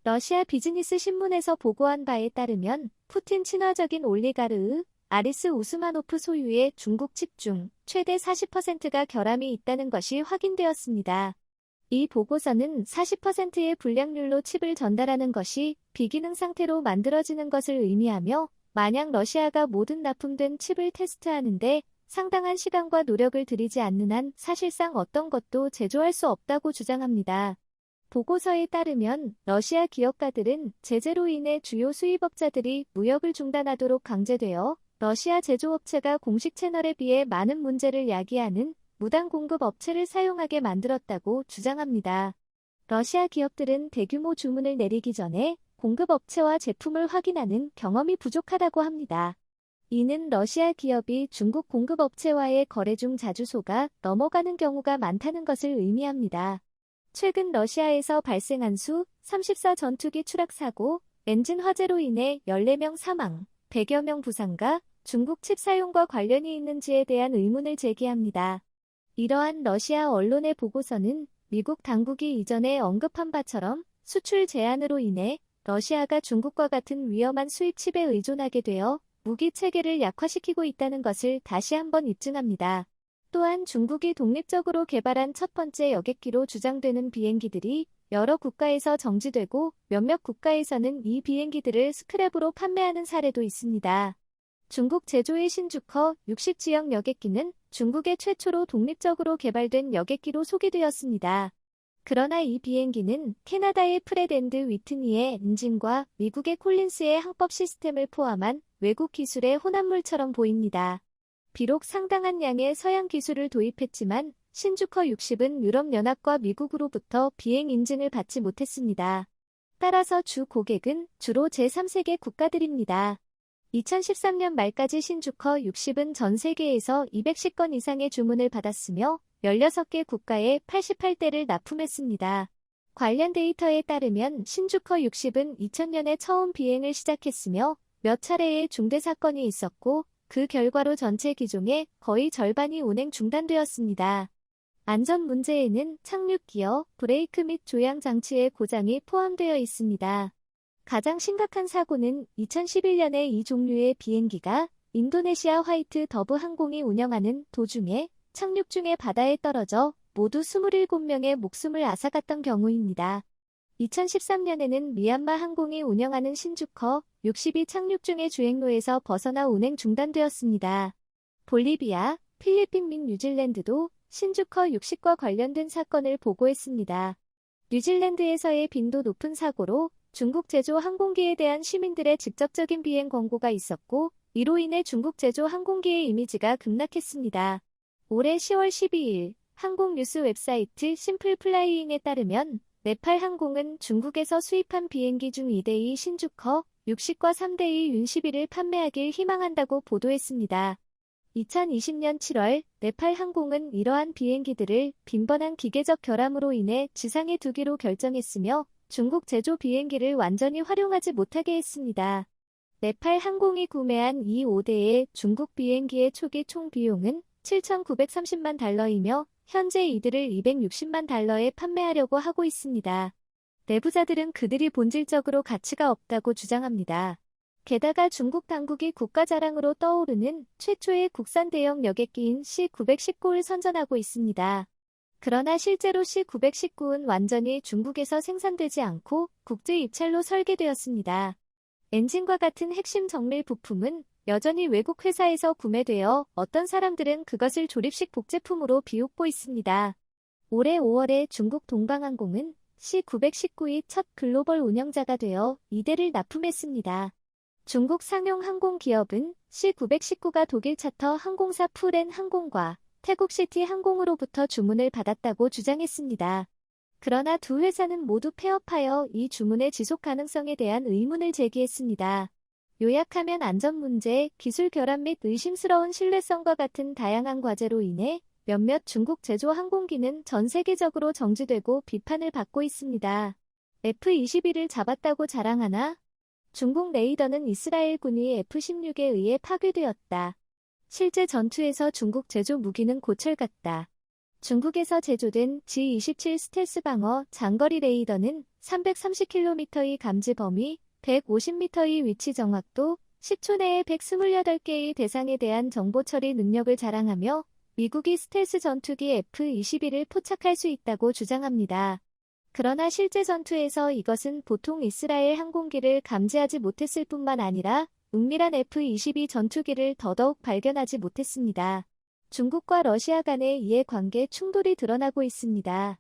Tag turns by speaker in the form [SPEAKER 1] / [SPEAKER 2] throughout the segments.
[SPEAKER 1] 러시아 비즈니스 신문에서 보고한 바에 따르면 푸틴 친화적인 올리가르 아리스 우스마노프 소유의 중국 칩 중 최대 40%가 결함이 있다는 것이 확인되었습니다. 이 보고서는 40%의 불량률로 칩을 전달하는 것이 비기능 상태로 만들어지는 것을 의미하며, 만약 러시아가 모든 납품된 칩을 테스트하는데 상당한 시간과 노력을 들이지 않는 한 사실상 어떤 것도 제조할 수 없다고 주장합니다. 보고서에 따르면 러시아 기업가들은 제재로 인해 주요 수입업자들이 무역을 중단하도록 강제되어 러시아 제조업체가 공식 채널에 비해 많은 문제를 야기하는 무단 공급 업체를 사용하게 만들었다고 주장합니다. 러시아 기업들은 대규모 주문을 내리기 전에 공급업체와 제품을 확인하는 경험이 부족하다고 합니다. 이는 러시아 기업이 중국 공급업체와의 거래 중 자주소가 넘어가는 경우가 많다는 것을 의미합니다. 최근 러시아에서 발생한 수-34 전투기 추락 사고, 엔진 화재로 인해 14명 사망, 100여 명 부상과 중국 칩 사용과 관련이 있는지에 대한 의문을 제기합니다. 이러한 러시아 언론의 보고서는 미국 당국이 이전에 언급한 바처럼 수출 제한으로 인해 러시아가 중국과 같은 위험한 수입 칩에 의존하게 되어 무기 체계를 약화시키고 있다는 것을 다시 한번 입증합니다. 또한 중국이 독립적으로 개발한 첫 번째 여객기로 주장되는 비행기들이 여러 국가에서 정지되고 몇몇 국가에서는 이 비행기들을 스크랩으로 판매하는 사례도 있습니다. 중국 제조의 신주커 60지형 여객기는 중국의 최초로 독립적으로 개발된 여객기로 소개되었습니다. 그러나 이 비행기는 캐나다의 프렛 앤드 위트니의 엔진과 미국의 콜린스의 항법 시스템을 포함한 외국 기술의 혼합물처럼 보입니다. 비록 상당한 양의 서양 기술을 도입했지만 신주커 60은 유럽연합과 미국으로부터 비행 인증을 받지 못했습니다. 따라서 주 고객은 주로 제3세계 국가들입니다. 2013년 말까지 신주커 60은 전 세계에서 210건 이상의 주문을 받았으며 16개 국가에 88대를 납품했습니다. 관련 데이터에 따르면 신주커 60은 2000년에 처음 비행을 시작했으며 몇 차례의 중대 사건이 있었고, 그 결과로 전체 기종의 거의 절반이 운행 중단되었습니다. 안전 문제에는 착륙 기어, 브레이크 및 조향 장치의 고장이 포함되어 있습니다. 가장 심각한 사고는 2011년에 이 종류의 비행기가 인도네시아 화이트 더브 항공이 운영하는 도중에 착륙 중에 바다에 떨어져 모두 27명의 목숨을 앗아갔던 경우입니다. 2013년에는 미얀마 항공이 운영하는 신주커 60이 착륙 중에 주행로에서 벗어나 운행 중단되었습니다. 볼리비아, 필리핀 및 뉴질랜드도 신주커 60과 관련된 사건을 보고했습니다. 뉴질랜드에서의 빈도 높은 사고로 중국 제조 항공기에 대한 시민들의 직접적인 비행 권고가 있었고, 이로 인해 중국 제조 항공기의 이미지가 급락했습니다. 올해 10월 12일 항공 뉴스 웹사이트 심플플라이잉에 따르면 네팔 항공은 중국에서 수입한 비행기 중 2대의 신주커 60과 3대의 윤11을 판매하길 희망한다고 보도했습니다. 2020년 7월 네팔 항공은 이러한 비행기들을 빈번한 기계적 결함으로 인해 지상에 두기로 결정했으며 중국 제조 비행기를 완전히 활용하지 못하게 했습니다. 네팔 항공이 구매한 이 5대의 중국 비행기의 초기 총 비용은 7,930만 달러이며 현재 이들을 260만 달러에 판매하려고 하고 있습니다. 내부자들은 그들이 본질적으로 가치가 없다고 주장합니다. 게다가 중국 당국이 국가 자랑으로 떠오르는 최초의 국산 대형 여객기인 C919를 선전하고 있습니다. 그러나 실제로 C919은 완전히 중국에서 생산되지 않고 국제 입찰로 설계되었습니다. 엔진과 같은 핵심 정밀 부품은 여전히 외국 회사에서 구매되어 어떤 사람들은 그것을 조립식 복제품으로 비웃고 있습니다. 올해 5월에 중국 동방항공은 C919의 첫 글로벌 운영자가 되어 2대를 납품했습니다. 중국 상용 항공 기업은 C919가 독일 차터 항공사 푸렌 항공과 태국 시티 항공으로부터 주문을 받았다고 주장했습니다. 그러나 두 회사는 모두 폐업하여 이 주문의 지속 가능성에 대한 의문을 제기했습니다. 요약하면 안전 문제, 기술 결함 및 의심스러운 신뢰성과 같은 다양한 과제로 인해 몇몇 중국 제조 항공기는 전 세계적으로 정지되고 비판을 받고 있습니다. F-21을 잡았다고 자랑하나? 중국 레이더는 이스라엘군이 F-16에 의해 파괴되었다. 실제 전투에서 중국 제조 무기는 고철 같다. 중국에서 제조된 G-27 스텔스 방어 장거리 레이더는 330km의 감지 범위, 150m의 위치 정확도, 10초 내에 128개의 대상에 대한 정보 처리 능력을 자랑하며 미국이 스텔스 전투기 F-21을 포착할 수 있다고 주장합니다. 그러나 실제 전투에서 이것은 보통 이스라엘 항공기를 감지하지 못했을 뿐만 아니라 은밀한 F-22 전투기를 더더욱 발견하지 못했습니다. 중국과 러시아 간의 이해관계 충돌이 드러나고 있습니다.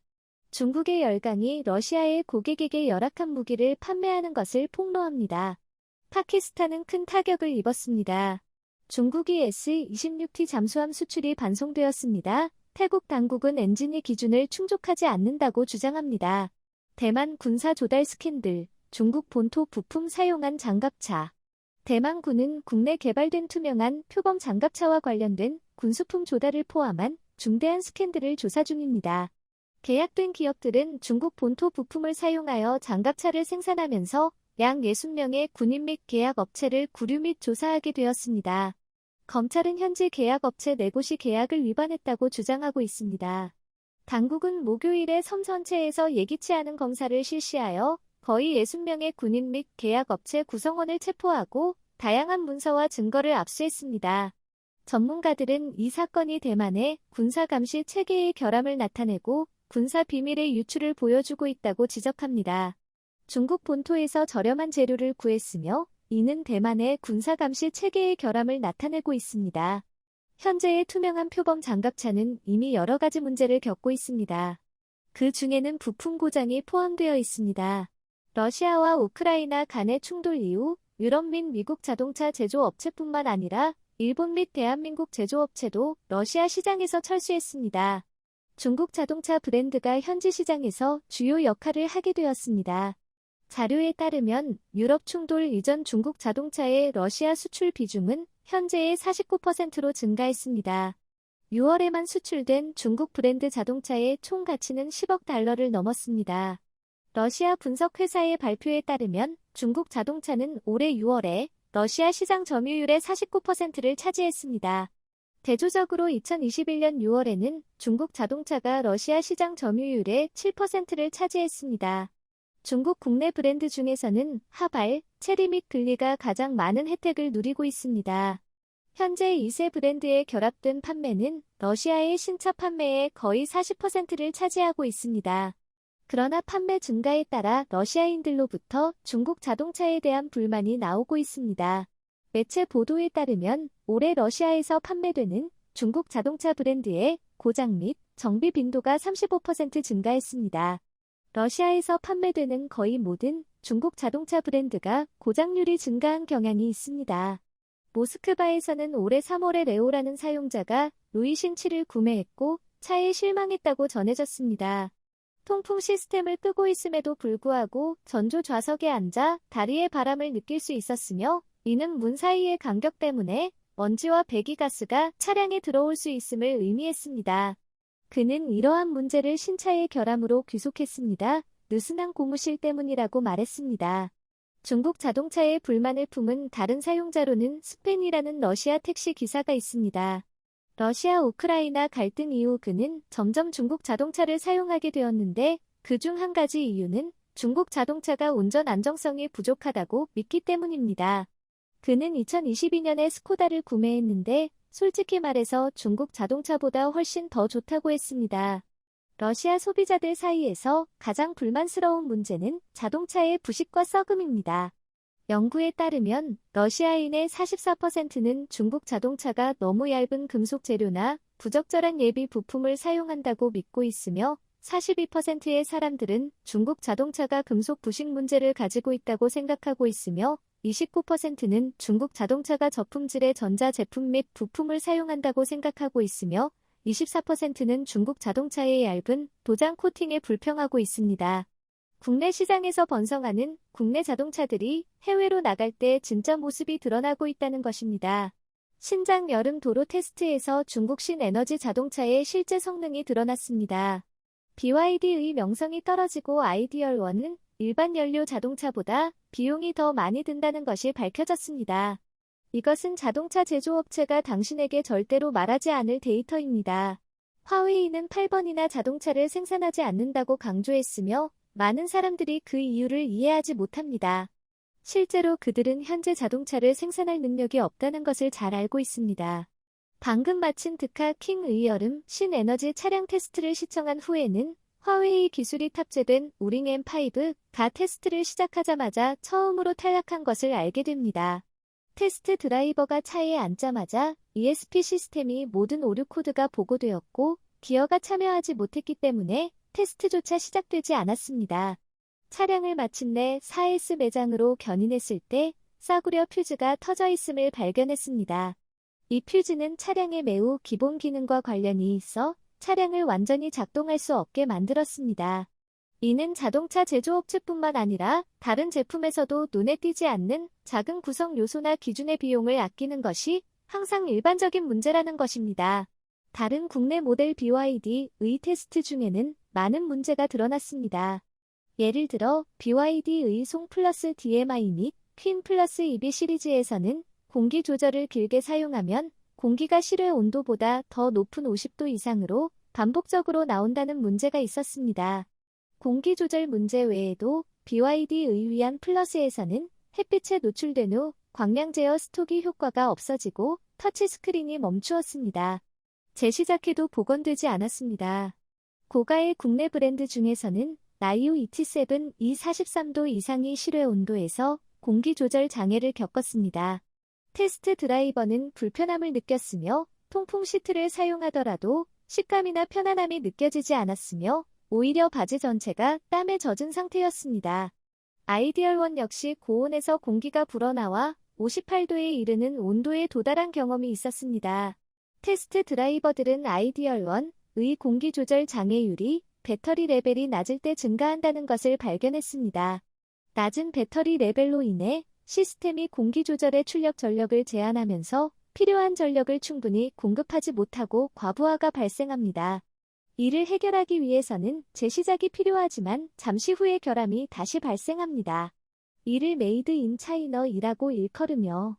[SPEAKER 1] 중국의 열강이 러시아의 고객에게 열악한 무기를 판매하는 것을 폭로합니다. 파키스탄은 큰 타격을 입었습니다. 중국이 S-26T 잠수함 수출이 반송되었습니다. 태국 당국은 엔진이 기준을 충족하지 않는다고 주장합니다. 대만 군사 조달 스캔들, 중국 본토 부품 사용한 장갑차. 대만군은 국내 개발된 투명한 표범 장갑차와 관련된 군수품 조달을 포함한 중대한 스캔들을 조사 중입니다. 계약된 기업들은 중국 본토 부품을 사용하여 장갑차를 생산하면서 약 60명의 군인 및 계약업체를 구류 및 조사하게 되었습니다. 검찰은 현재 계약업체 4곳이 계약을 위반했다고 주장하고 있습니다. 당국은 목요일에 섬 전체에서 예기치 않은 검사를 실시하여 거의 60명의 군인 및 계약업체 구성원을 체포하고 다양한 문서와 증거를 압수했습니다. 전문가들은 이 사건이 대만의 군사감시 체계의 결함을 나타내고 군사 비밀의 유출을 보여주고 있다고 지적합니다. 중국 본토에서 저렴한 재료를 구했으며 이는 대만의 군사감시 체계의 결함을 나타내고 있습니다. 현재의 투명한 표범 장갑차는 이미 여러 가지 문제를 겪고 있습니다. 그 중에는 부품 고장이 포함되어 있습니다. 러시아와 우크라이나 간의 충돌 이후 유럽 및 미국 자동차 제조업체뿐만 아니라 일본 및 대한민국 제조업체도 러시아 시장에서 철수했습니다. 중국 자동차 브랜드가 현지 시장에서 주요 역할을 하게 되었습니다. 자료에 따르면 유럽 충돌 이전 중국 자동차의 러시아 수출 비중은 현재의 49%로 증가했습니다. 6월에만 수출된 중국 브랜드 자동차의 총 가치는 10억 달러를 넘었습니다. 러시아 분석회사의 발표에 따르면 중국 자동차는 올해 6월에 러시아 시장 점유율의 49%를 차지했습니다. 대조적으로 2021년 6월에는 중국 자동차가 러시아 시장 점유율의 7%를 차지했습니다. 중국 국내 브랜드 중에서는 하발, 체리 및 글리가 가장 많은 혜택을 누리고 있습니다. 현재 2세 브랜드의 결합된 판매는 러시아의 신차 판매의 거의 40%를 차지하고 있습니다. 그러나 판매 증가에 따라 러시아인들로부터 중국 자동차에 대한 불만이 나오고 있습니다. 매체 보도에 따르면 올해 러시아에서 판매되는 중국 자동차 브랜드의 고장 및 정비 빈도가 35% 증가했습니다. 러시아에서 판매되는 거의 모든 중국 자동차 브랜드가 고장률이 증가한 경향이 있습니다. 모스크바에서는 올해 3월에 레오라는 사용자가 루이신7을 구매했고 차에 실망했다고 전해졌습니다. 통풍 시스템을 끄고 있음에도 불구하고 전조 좌석에 앉아 다리의 바람을 느낄 수 있었으며 이는 문 사이의 간격 때문에 먼지와 배기가스가 차량에 들어올 수 있음을 의미했습니다. 그는 이러한 문제를 신차의 결함으로 귀속했습니다. 느슨한 고무실 때문이라고 말했습니다. 중국 자동차에 불만을 품은 다른 사용자로는 스펜이라는 러시아 택시 기사가 있습니다. 러시아 우크라이나 갈등 이후 그는 점점 중국 자동차를 사용하게 되었는데 그중 한 가지 이유는 중국 자동차가 운전 안정성이 부족하다고 믿기 때문입니다. 그는 2022년에 스코다를 구매했는데 솔직히 말해서 중국 자동차보다 훨씬 더 좋다고 했습니다. 러시아 소비자들 사이에서 가장 불만스러운 문제는 자동차의 부식과 썩음입니다. 연구에 따르면 러시아인의 44%는 중국 자동차가 너무 얇은 금속 재료나 부적절한 예비 부품을 사용한다고 믿고 있으며 42%의 사람들은 중국 자동차가 금속 부식 문제를 가지고 있다고 생각하고 있으며 29%는 중국 자동차가 저품질의 전자제품 및 부품을 사용한다고 생각하고 있으며 24%는 중국 자동차의 얇은 도장 코팅에 불평하고 있습니다. 국내 시장에서 번성하는 국내 자동차들이 해외로 나갈 때 진짜 모습이 드러나고 있다는 것입니다. 신장 여름 도로 테스트에서 중국 신에너지 자동차의 실제 성능이 드러났습니다. BYD의 명성이 떨어지고 아이디얼 1은 일반 연료 자동차보다 비용이 더 많이 든다는 것이 밝혀졌습니다. 이것은 자동차 제조업체가 당신에게 절대로 말하지 않을 데이터입니다. 화웨이는 8번이나 자동차를 생산하지 않는다고 강조했으며 많은 사람들이 그 이유를 이해하지 못합니다. 실제로 그들은 현재 자동차를 생산할 능력이 없다는 것을 잘 알고 있습니다. 방금 마친 드카 킹의 여름 신에너지 차량 테스트를 시청한 후에는 화웨이 기술이 탑재된 우링 M5가 테스트를 시작하자마자 처음으로 탈락한 것을 알게 됩니다. 테스트 드라이버가 차에 앉자마자 ESP 시스템이 모든 오류 코드가 보고되었고 기어가 참여하지 못했기 때문에 테스트조차 시작되지 않았습니다. 차량을 마침내 4S 매장으로 견인했을 때 싸구려 퓨즈가 터져 있음을 발견했습니다. 이 퓨즈는 차량의 매우 기본 기능과 관련이 있어 차량을 완전히 작동할 수 없게 만들었습니다. 이는 자동차 제조업체뿐만 아니라 다른 제품에서도 눈에 띄지 않는 작은 구성 요소나 기준의 비용을 아끼는 것이 항상 일반적인 문제라는 것입니다. 다른 국내 모델 BYD의 테스트 중에는 많은 문제가 드러났습니다. 예를 들어 BYD의 송 플러스 DMI 및 퀸 플러스 EV 시리즈에서는 공기 조절을 길게 사용하면 공기가 실외 온도보다 더 높은 50도 이상으로 반복적으로 나온다는 문제가 있었습니다. 공기 조절 문제 외에도 BYD의 위안 플러스에서는 햇빛에 노출된 후 광량 제어 스토기 효과가 없어지고 터치스크린이 멈추었습니다. 재시작해도 복원되지 않았습니다. 고가의 국내 브랜드 중에서는 나이오 ET7 43도 이상의 실외 온도에서 공기 조절 장애를 겪었습니다. 테스트 드라이버는 불편함을 느꼈으며 통풍 시트를 사용하더라도 식감이나 편안함이 느껴지지 않았으며 오히려 바지 전체가 땀에 젖은 상태였습니다. 아이디얼1 역시 고온에서 공기가 불어나와 58도에 이르는 온도에 도달한 경험이 있었습니다. 테스트 드라이버들은 아이디얼1의 공기 조절 장애율이 배터리 레벨이 낮을 때 증가한다는 것을 발견했습니다. 낮은 배터리 레벨로 인해 시스템이 공기 조절의 출력 전력을 제한하면서 필요한 전력을 충분히 공급하지 못하고 과부하가 발생합니다. 이를 해결하기 위해서는 재시작이 필요하지만 잠시 후에 결함이 다시 발생합니다. 이를 메이드 인 차이너이라고 일컬으며